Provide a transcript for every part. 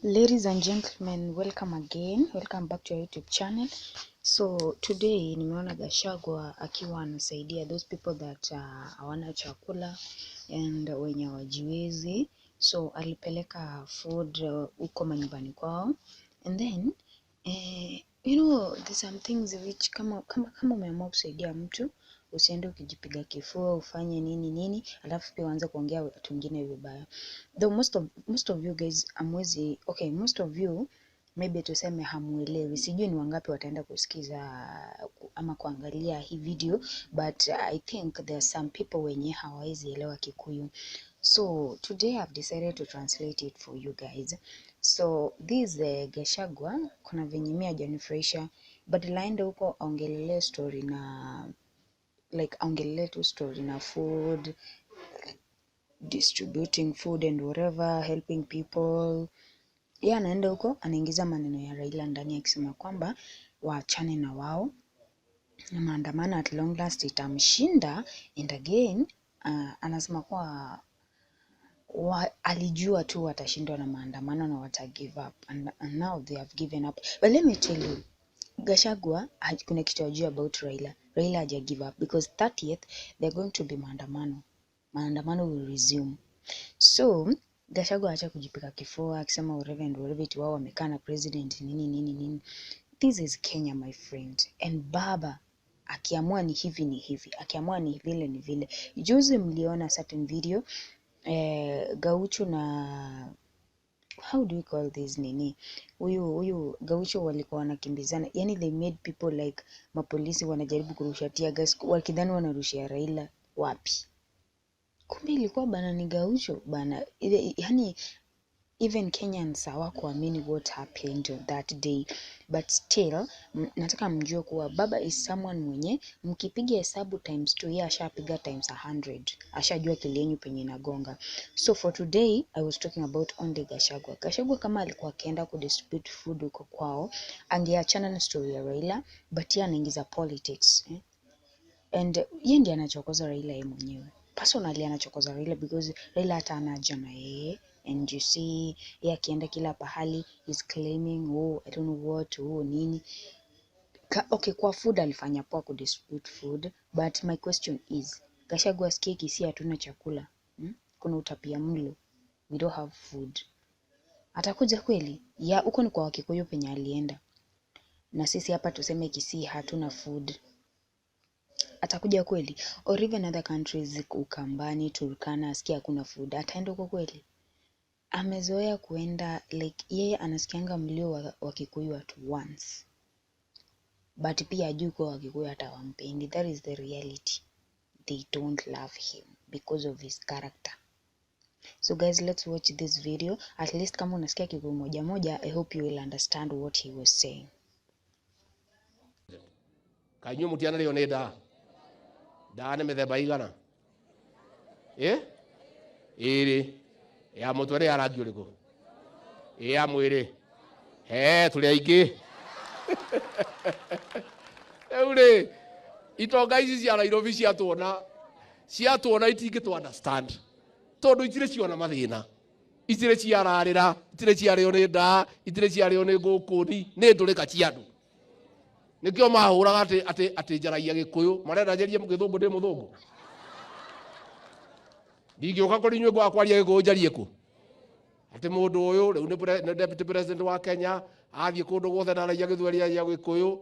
Ladies and gentlemen, welcome again. Welcome back to our YouTube channel. So today nimeona Gachagua akiwa anasaidia those people that hawana chakula and wenye hawajiwezi. So alipeleka food huko manyumbani kwao. And then there's some things which kama umeamua kusaidia mtu usiende ukijipiga kifua ufanye nini alafu pia uanze kuongea watu wengine vibaya. Though most of you guys most of you maybe tuseme hamuelewi, sijui ni wangapi wataenda kusikiza ama kuangalia hii video, but I think there are some people wenye hawawezi elewa Kikuyu. So today I've decided to translate it for you guys. So this Gachagua kuna venye mimi hajanifurahisha, but laenda huko aongelele story na aongelele tu story na food, distributing food and whatever, helping people. Anaenda huko anaingiza maneno ya Raila ndani akisema kwamba waachane na wao na maandamano at long last itamshinda. And again anasema kwa alijua tu watashindwa na maandamano na wata give up and now they have given up. But let me tell you, Gachagua kuna kitu ajua about Raila. Raila haja give up because 30th they're going to be maandamano will resume. So Gachagua acha kujipika kifua akisema whatever it wao wamekaa na president nini. This is Kenya, my friend, and baba akiamua ni hivi, akiamua ni vile. Juzi mliona certain video Gaucho na how do we call this nini, huyu Gaucho walikuwa wanakimbizana, yani they made people like mapolisi wanajaribu kurusha tear gas wakidhani wanarushia Raila wapi, kumbe ilikuwa bana ni Gaucho bana. Yani even Kenyans hawakuamini what happened on that day, but still nataka mjue kuwa baba is someone mwenye mkipiga hesabu times 2 yeye ashapiga times 100, ashajua kilienyu penye inagonga. So for today I was talking about only Gachagua. Gachagua kama alikuwa akienda kudistribute food huko kwao angeachana na story ya Raila, but yeye anaingiza politics and yeye ndiye anachokoza Raila yeye mwenyewe. Personally anachokoza Raila because Raila hata anaja na yeye. And you see, akienda kila pahali is claiming I don't know what nini. Okay, kwa food alifanya poa kudistribute food, but my question is, Gachagua sikia Kisii hatuna chakula, kuna utapia mlo, we don't have food, atakuja kweli? Huko ni kwa Wakikuyu penye alienda, na sisi hapa tuseme Kisii hatuna food, atakuja kweli? Or even other countries, Ukambani, Turkana, asikia hakuna food, ataenda huko kweli? Amezoea kuenda like yeye anasikianga mlio wa Kikuyu at once, but pia ajui kwa Wakikuyu hata wampendi. That is the reality, they don't love him because of his character. So guys, let's watch this video. At least kama unasikia Kikuyu moja, I hope you will understand what he was saying. Kanyu mutiana leo neda daane methemba igana iri ya mutwere ya rangi uriku ya mwiri tuli aingi eure itonga ici cia Nairobi ciatuona itingi to understand tondu itire ciona mathina, itire ciararira, itire ciario ni nda, itire ciario ni ngukuni, ni ndurika cia andu, nikio mahuraga ati njaragia Gikuyu, marenda njarie Githungu ndi muthungu, ndingĩũka kũrĩ inyuĩ kwaria Gĩkũyũ njarie kũ? Atĩ mũndũ ũyũ rĩu nĩ deputy president wa Kenya athiĩ kũndũ guothe naragia Gĩthweri ya Gĩkũyũ,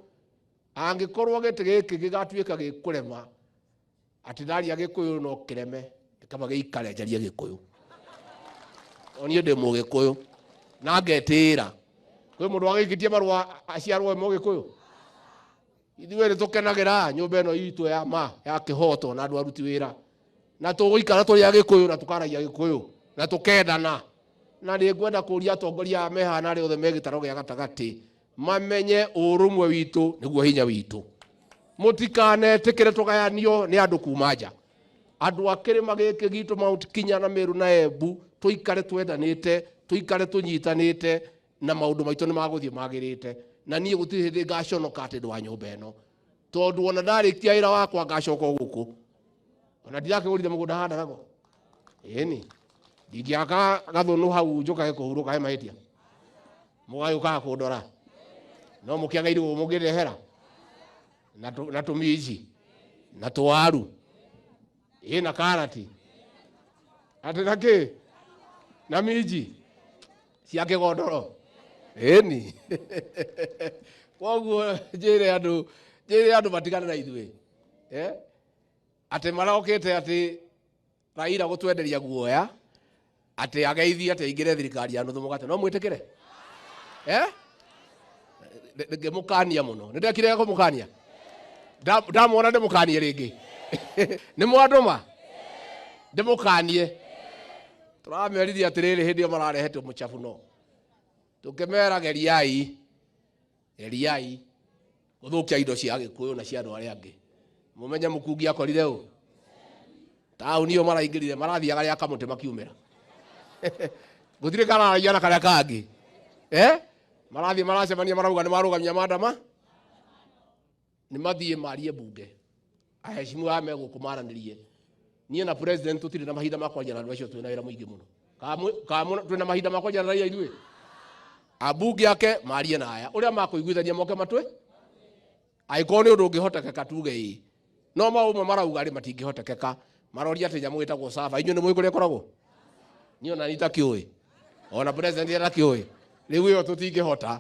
angĩkorwo gĩtĩ gĩkĩ gĩgatuĩka gĩkũrema atĩ ndaria Gĩkũyũ no kĩreme, kaba gĩikare njarie Gĩkũyũ. Niĩ ndĩ Mũgĩkũyũ na ngetĩĩra, kwĩ mũndũ wagĩkĩtie marũa aciarwo Mũgĩkũyũ? Ithuĩ nĩ tũkenagĩra nyũmba ĩno itũ ya kĩhoto na andũ aruti wĩra, na tũgũikara tũrĩ Agĩkũyũ na tũkaragia Gĩkũyũ na tũkendana. Na nĩ ngwenda kũria atongoria mehana arĩa othe me gĩtaro gĩa gatagatĩ mamenye ũrũmwe witũ nĩguo hinya witũ. Mũtikanetĩkĩre tũgayanio nĩ andũ kuma nja. Andũ a kĩrĩma gĩkĩ gitũ Mount Kenya na Meru na Embu tũikare twendanĩte, tũikare tũnyitanĩte na maũndũ maitũ nĩ magũthiĩ magĩrĩte. Na niĩ gũtirĩ hĩndĩ ngaconoka atĩ ndũ wa nyũmba ĩno, tondũ ona ndarĩkia wĩra wakwa ngacoka gũkũ. Ona ndirakĩgũrire mũgũnda handa nago ndingĩaka gathũnũ hau njoka kũhurũka he mahĩtia. mugayuka kundora no mukiagairu mugirehera na tumiji na tuwaru na karati ati nake na miji ciake gondoro ni koguo njire andu batigane na ithuĩ ati marokite ati Raila gutwenderia guoya ati ageithia ati ingire thirikari ya nuthu mugate no mwitikire ngimukania muno ndekire kumukania ndamwona ndimukanie ringi ni mwanduma ndimukanie turamerithia atiriri hindi yo mararehete muchafu no tukimera geriai guthukia indo cia Gikuyu na cia andu aria angi mumenye mukungi akorire u tauni yo maraingirire marathiaga ria kamuti makiumira gutire kana yana karia kangi marathie maracemania marauga ni marugamia mandama ni mathie marie bunge aheshimu ame gukumaranirie nie na president tutire na mahinda makwaria na andu acio twina wira muingi muno kamu twina mahinda makwaria na raia ithuĩ abunge yake marie na aya uria makuiguithania moke matwe aikorwo ni undu ungihotekeka tuge no maumwe marauga ri matingĩhotekeka maroria ati nyamu itagwo sava inyu ni muikuria koragwo ni ona nitakiui ona president etakiui riu iyo tutingĩhota